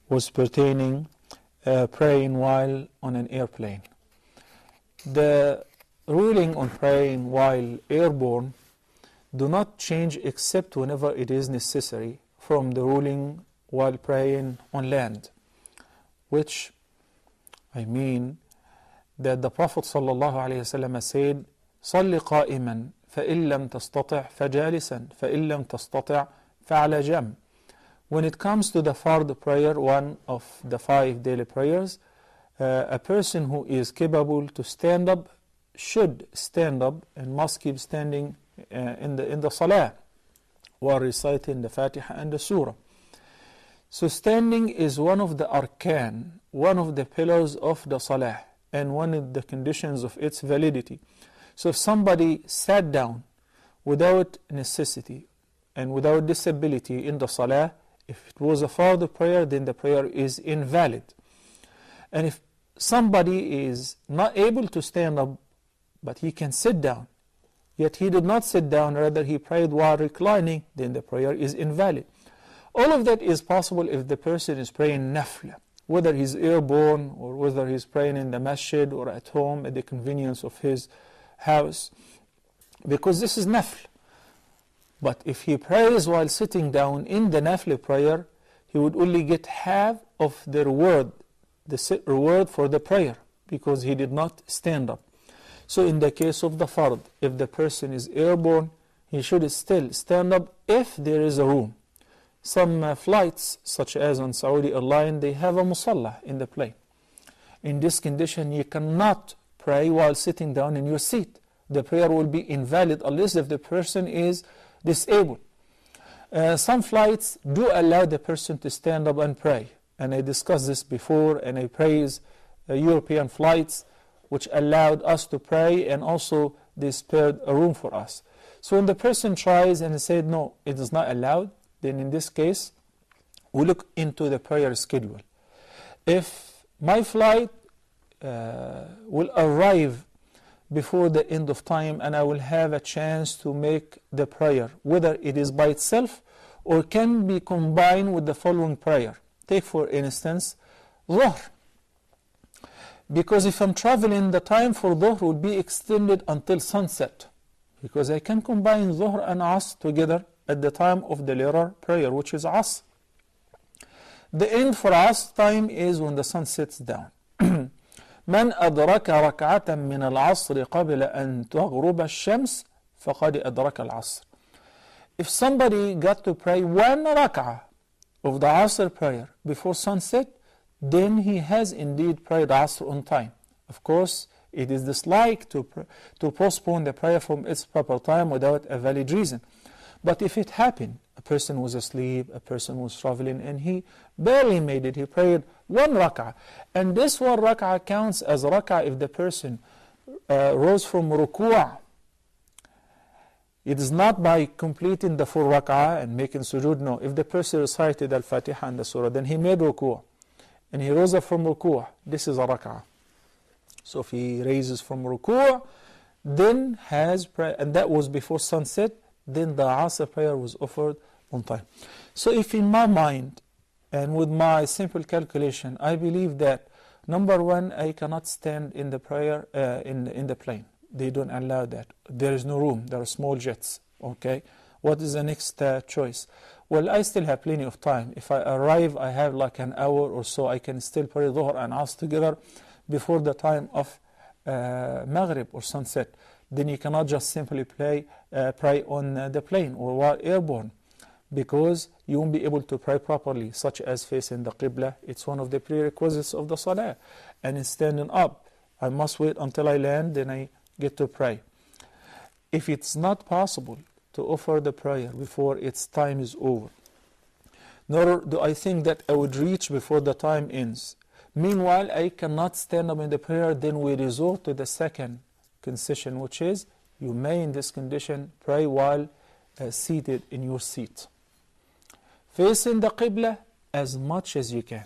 was pertaining praying while on an airplane. The ruling on praying while airborne do not change except whenever it is necessary from the ruling while praying on land, which I mean that the Prophet ﷺ said, صَلِّ قَائِمًا فَإِن لَمْ تَسْتَطِعْ فَجَالِسًا فَإِن لَمْ تَسْتَطِعْ فَعَلَى جَنْبٍ. When it comes to the fard prayer, one of the 5 daily prayers, a person who is capable to stand up should stand up and must keep standing in the salah while reciting the Fatiha and the surah. So standing is one of the arkan, one of the pillars of the salah, and one of the conditions of its validity. So if somebody sat down without necessity and without disability in the salah, if it was a fard prayer, then the prayer is invalid. And if somebody is not able to stand up, but he can sit down, yet he did not sit down, rather he prayed while reclining, then the prayer is invalid. All of that is possible if the person is praying nafla, whether he's airborne or whether he's praying in the masjid or at home at the convenience of his house, because this is nafla. But if he prays while sitting down in the nafla prayer, he would only get half of the reward for the prayer, because he did not stand up. So in the case of the fard, if the person is airborne, he should still stand up if there is a room. Some flights, such as on Saudi Airlines, they have a musalla in the plane. In this condition, you cannot pray while sitting down in your seat. The prayer will be invalid unless if the person is disabled. Some flights do allow the person to stand up and pray. And I discussed this before, and I praise European flights which allowed us to pray, and also they spared a room for us. So when the person tries and said, no, it is not allowed, then in this case, we look into the prayer schedule. If my flight will arrive before the end of time and I will have a chance to make the prayer, whether it is by itself or can be combined with the following prayer. Take for instance, Dhuhr. Because if I'm traveling, the time for Dhuhr will be extended until sunset, because I can combine Dhuhr and Asr together at the time of the later prayer, which is Asr. The end for Asr time is when the sun sets down. من أدرك ركعة من العصر قبل أن تغرب الشمس فقد أدرك العصر. If somebody got to pray 1 rak'ah of the Asr prayer before sunset, then he has indeed prayed Asr on time. Of course, it is disliked to postpone the prayer from its proper time without a valid reason. But if it happened, a person was asleep, a person was traveling, and he barely made it, he prayed 1 rak'ah. And this 1 rak'ah counts as rak'ah if the person rose from ruku'. It is not by completing the 4 rak'ah and making sujood, no. If the person recited al-Fatiha and the surah, then he made ruku', and he rose up from ruku', this is a rak'ah. So if he raises from ruku', then has prayer, and that was before sunset, then the Asr prayer was offered on time. So if in my mind and with my simple calculation, I believe that number 1, I cannot stand in the prayer in the plane. They don't allow that. There is no room. There are small jets. Okay. What is the next choice? Well, I still have plenty of time. If I arrive, I have like an hour or so. I can still pray Dhuhr and Asr together before the time of Maghrib or sunset. Then you cannot just simply pray on the plane or while airborne, because you won't be able to pray properly, such as facing the Qibla. It's one of the prerequisites of the Salah. And in standing up, I must wait until I land, then I get to pray. If it's not possible to offer the prayer before its time is over, nor do I think that I would reach before the time ends, meanwhile I cannot stand up in the prayer, then we resort to the second concession, which is you may in this condition pray while seated in your seat, facing the Qibla as much as you can.